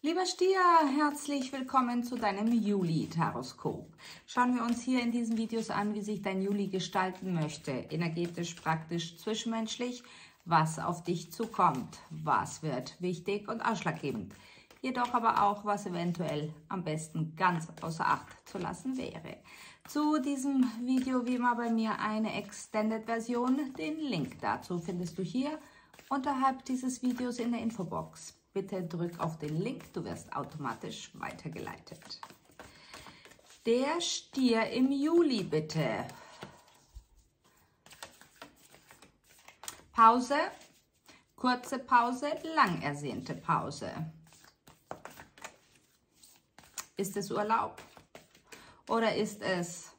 Lieber Stier, herzlich willkommen zu deinem Juli-Taroskop. Schauen wir uns hier in diesen Videos an, wie sich dein Juli gestalten möchte. Energetisch, praktisch, zwischenmenschlich, was auf dich zukommt, was wird wichtig und ausschlaggebend. Jedoch aber auch, was eventuell am besten ganz außer Acht zu lassen wäre. Zu diesem Video wie immer bei mir eine Extended-Version. Den Link dazu findest du hier unterhalb dieses Videos in der Infobox. Bitte drück auf den Link, du wirst automatisch weitergeleitet. Der Stier im Juli bitte. Pause, kurze Pause, lang ersehnte Pause. Ist es Urlaub oder ist es,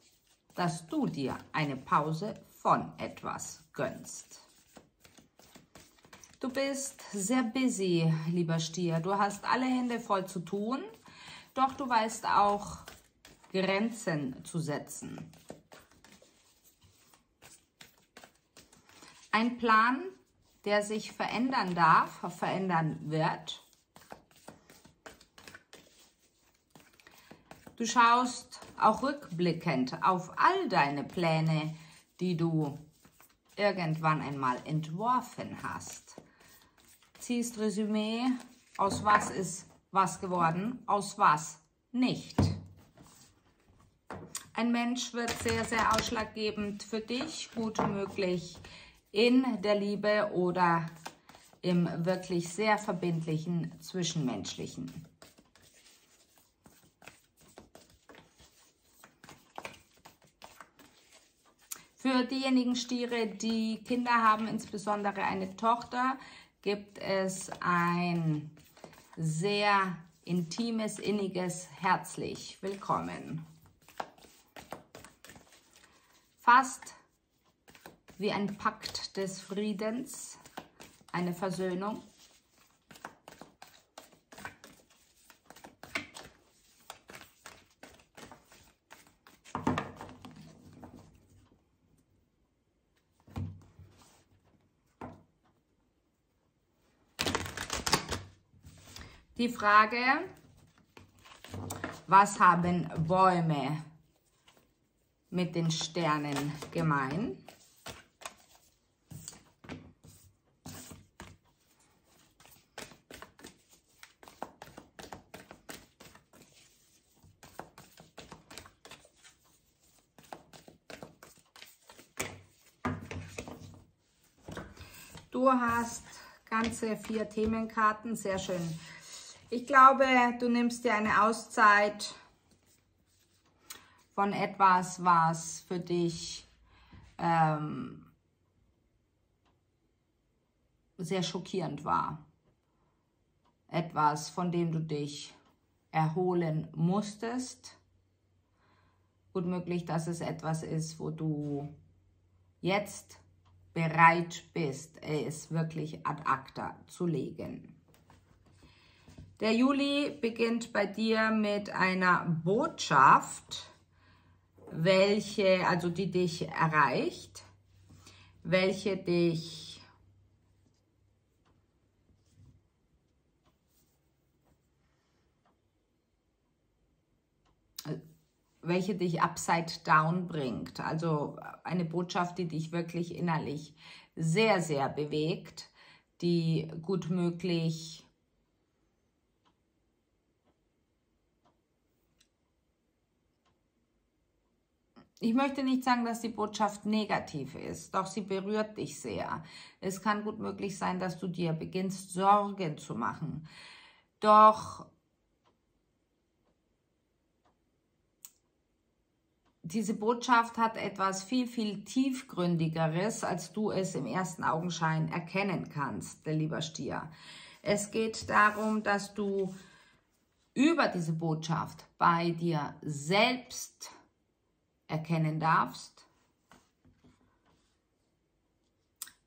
dass du dir eine Pause von etwas gönnst? Du bist sehr busy, lieber Stier. Du hast alle Hände voll zu tun, doch du weißt auch, Grenzen zu setzen. Ein Plan, der sich verändern darf, verändern wird. Du schaust auch rückblickend auf all deine Pläne, die du irgendwann einmal entworfen hast. Ziehst Resümee, aus was ist was geworden, aus was nicht. Ein Mensch wird sehr, sehr ausschlaggebend für dich, gut möglich in der Liebe oder im wirklich sehr verbindlichen Zwischenmenschlichen. Für diejenigen Stiere, die Kinder haben, insbesondere eine Tochter, gibt es ein sehr intimes, inniges, herzlich willkommen. Fast wie ein Pakt des Friedens, eine Versöhnung. Die Frage, was haben Bäume mit den Sternen gemein? Du hast ganze 4 Themenkarten, sehr schön. Ich glaube, du nimmst dir eine Auszeit von etwas, was für dich sehr schockierend war. Etwas, von dem du dich erholen musstest. Gut möglich, dass es etwas ist, wo du jetzt bereit bist, es wirklich ad acta zu legen. Der Juli beginnt bei dir mit einer Botschaft, die dich erreicht, welche dich upside down bringt. Also eine Botschaft, die dich wirklich innerlich sehr, sehr bewegt, die gut möglich ich möchte nicht sagen, dass die Botschaft negativ ist, doch sie berührt dich sehr. Es kann gut möglich sein, dass du dir beginnst, Sorgen zu machen. Doch diese Botschaft hat etwas viel, viel tiefgründigeres, als du es im ersten Augenschein erkennen kannst, der lieber Stier. Es geht darum, dass du über diese Botschaft bei dir selbst erkennen darfst.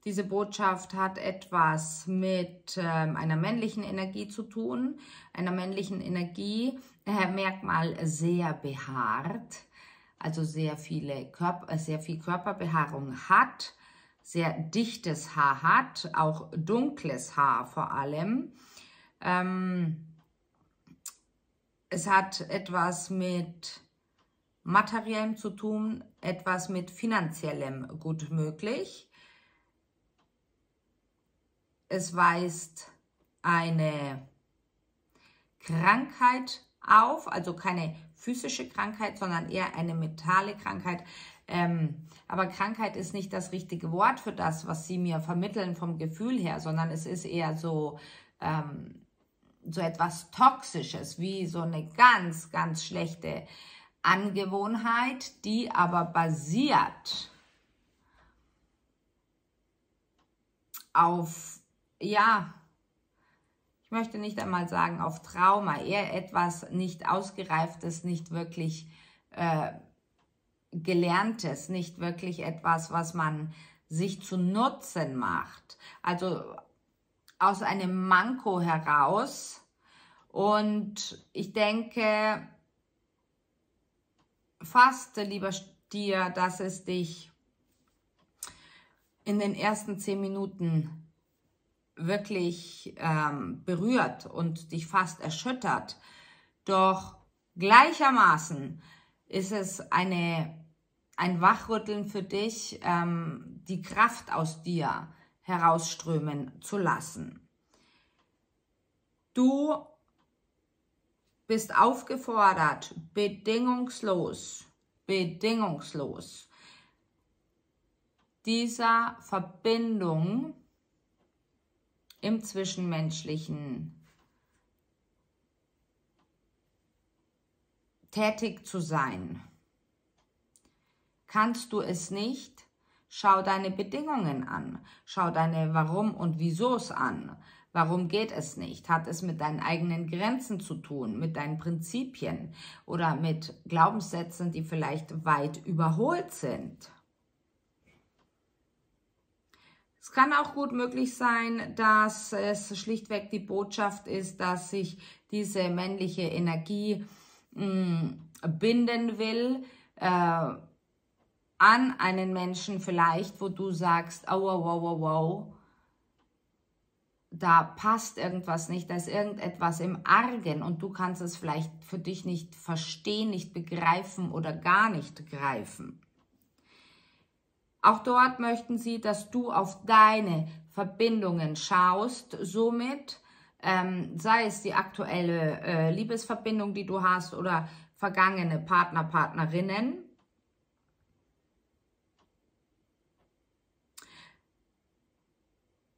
Diese Botschaft hat etwas mit einer männlichen Energie zu tun, einer männlichen Energie, Merkmal sehr behaart, also sehr viel Körperbehaarung hat, sehr dichtes Haar hat, auch dunkles Haar vor allem. Es hat etwas mit Materiellem zu tun, etwas mit Finanziellem gut möglich. Es weist eine Krankheit auf, also keine physische Krankheit, sondern eher eine mentale Krankheit. Aber Krankheit ist nicht das richtige Wort für das, was sie mir vermitteln vom Gefühl her, sondern es ist eher so, so etwas Toxisches, wie so eine ganz, ganz schlechte Angewohnheit, die aber basiert auf, ja, ich möchte nicht einmal sagen auf Trauma, eher etwas nicht Ausgereiftes, nicht wirklich Gelerntes, nicht wirklich etwas, was man sich zu Nutzen macht. Also aus einem Manko heraus. Und ich denke fast, lieber Stier, dass es dich in den ersten 10 Minuten wirklich berührt und dich fast erschüttert. Doch gleichermaßen ist es ein Wachrütteln für dich, die Kraft aus dir herausströmen zu lassen. Du bist aufgefordert, bedingungslos dieser Verbindung im Zwischenmenschlichen tätig zu sein. Kannst du es nicht? Schau deine Bedingungen an. Schau deine Warum und Wiesos an. Warum geht es nicht? Hat es mit deinen eigenen Grenzen zu tun, mit deinen Prinzipien oder mit Glaubenssätzen, die vielleicht weit überholt sind? Es kann auch gut möglich sein, dass es schlichtweg die Botschaft ist, dass sich diese männliche Energie binden will an einen Menschen vielleicht, wo du sagst, oh, wow, wow, wow, wow, da passt irgendwas nicht, da ist irgendetwas im Argen und du kannst es vielleicht für dich nicht verstehen, nicht begreifen oder gar nicht greifen. Auch dort möchten sie, dass du auf deine Verbindungen schaust, somit, sei es die aktuelle Liebesverbindung, die du hast oder vergangene Partner, Partnerinnen.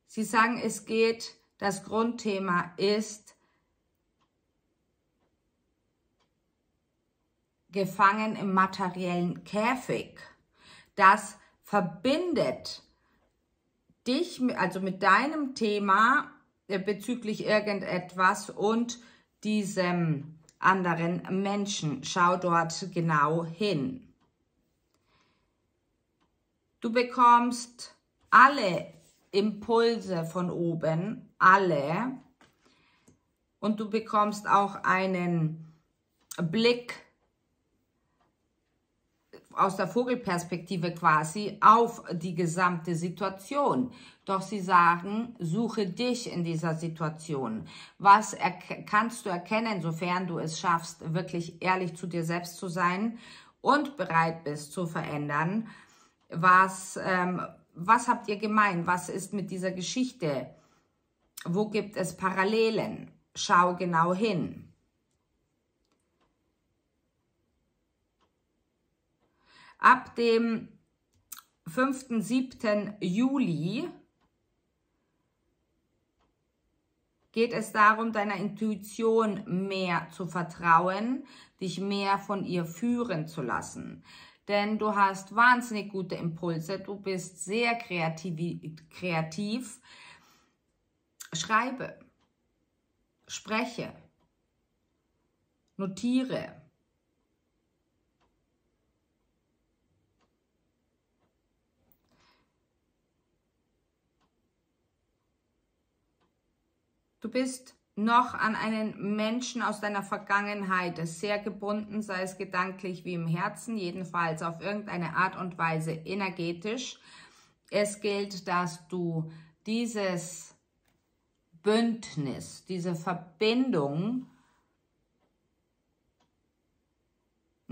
Sie sagen, es geht, das Grundthema ist gefangen im materiellen Käfig. Das verbindet dich, also mit deinem Thema bezüglich irgendetwas und diesem anderen Menschen. Schau dort genau hin. Du bekommst alle Impulse von oben, alle, und du bekommst auch einen Blick aus der Vogelperspektive quasi auf die gesamte Situation. Doch sie sagen, suche dich in dieser Situation. Was kannst du erkennen, sofern du es schaffst, wirklich ehrlich zu dir selbst zu sein und bereit bist zu verändern? Was habt ihr gemein? Was ist mit dieser Geschichte? Wo gibt es Parallelen? Schau genau hin. Ab dem 5. 7. Juli geht es darum, deiner Intuition mehr zu vertrauen, dich mehr von ihr führen zu lassen. Denn du hast wahnsinnig gute Impulse, du bist sehr kreativ. Schreibe, spreche, notiere. Du bist noch an einen Menschen aus deiner Vergangenheit sehr gebunden, sei es gedanklich wie im Herzen, jedenfalls auf irgendeine Art und Weise energetisch. Es gilt, dass du dieses Bündnis, diese Verbindung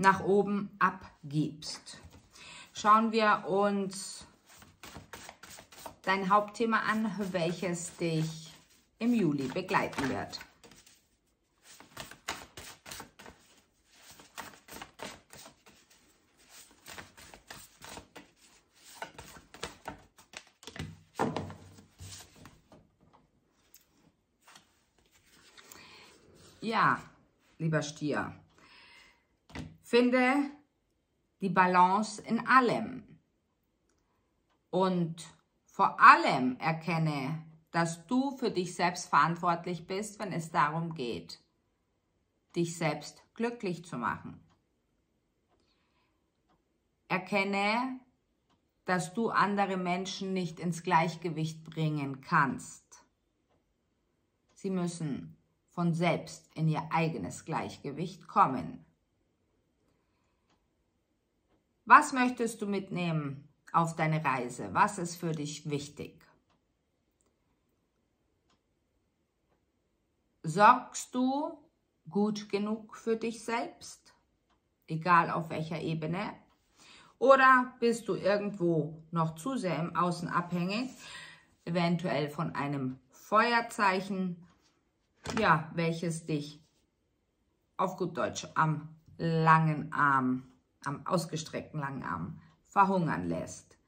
nach oben abgibst. Schauen wir uns dein Hauptthema an, welches dich im Juli begleiten wird. Ja, lieber Stier, finde die Balance in allem und vor allem erkenne, dass du für dich selbst verantwortlich bist, wenn es darum geht, dich selbst glücklich zu machen. Erkenne, dass du andere Menschen nicht ins Gleichgewicht bringen kannst. Sie müssen von selbst in ihr eigenes Gleichgewicht kommen. Was möchtest du mitnehmen auf deine Reise? Was ist für dich wichtig? Sorgst du gut genug für dich selbst, egal auf welcher Ebene? Oder bist du irgendwo noch zu sehr im Außen abhängig, eventuell von einem Feuerzeichen, ja, welches dich auf gut Deutsch am langen Arm, am ausgestreckten langen Arm verhungern lässt?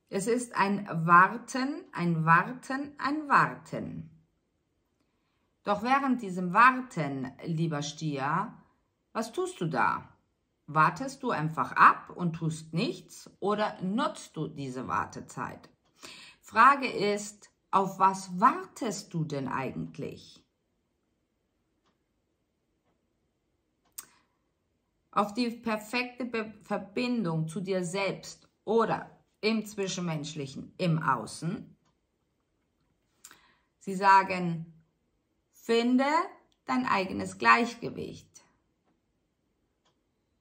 Es ist ein Warten, ein Warten, ein Warten. Doch während diesem Warten, lieber Stier, was tust du da? Wartest du einfach ab und tust nichts oder nutzt du diese Wartezeit? Frage ist, auf was wartest du denn eigentlich? Auf die perfekte Verbindung zu dir selbst oder im Zwischenmenschlichen, im Außen? Sie sagen, finde dein eigenes Gleichgewicht.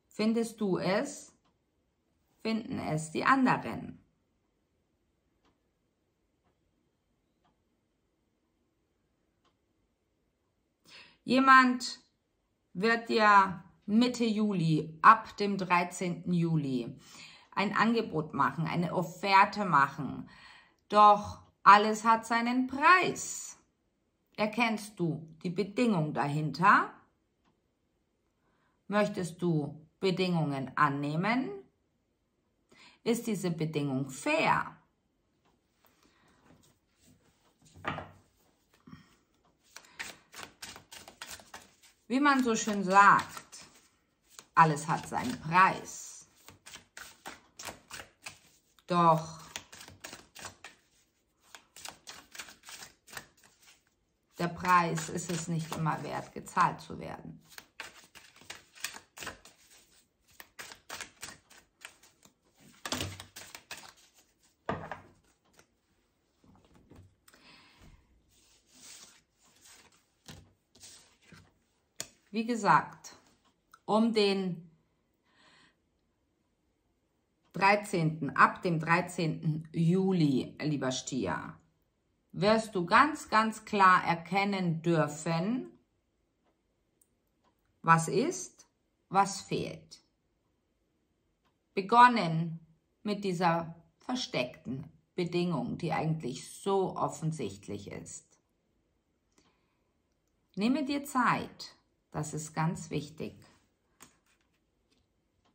Findest du es? Finden es die anderen? Jemand wird dir Mitte Juli, ab dem 13. Juli, ein Angebot machen, eine Offerte machen. Doch alles hat seinen Preis. Erkennst du die Bedingung dahinter? Möchtest du Bedingungen annehmen? Ist diese Bedingung fair? Wie man so schön sagt, alles hat seinen Preis. Doch der Preis ist es nicht immer wert, gezahlt zu werden. Wie gesagt, um den 13., ab dem 13. Juli, lieber Stier, wirst du ganz, ganz klar erkennen dürfen, was ist, was fehlt. Begonnen mit dieser versteckten Bedingung, die eigentlich so offensichtlich ist. Nehme dir Zeit, das ist ganz wichtig.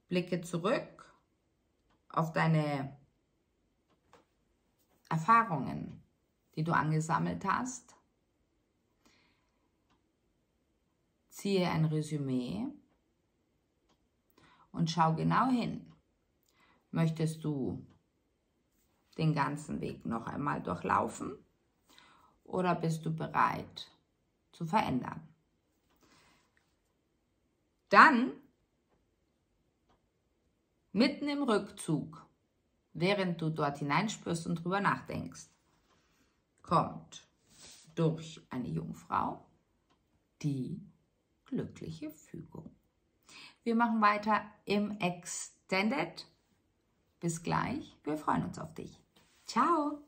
Blicke zurück auf deine Erfahrungen, die du angesammelt hast. Ziehe ein Resümee und schau genau hin. Möchtest du den ganzen Weg noch einmal durchlaufen oder bist du bereit zu verändern? Dann, mitten im Rückzug, während du dort hineinspürst und drüber nachdenkst, kommt durch eine Jungfrau die glückliche Fügung. Wir machen weiter im Extended. Bis gleich, wir freuen uns auf dich. Ciao!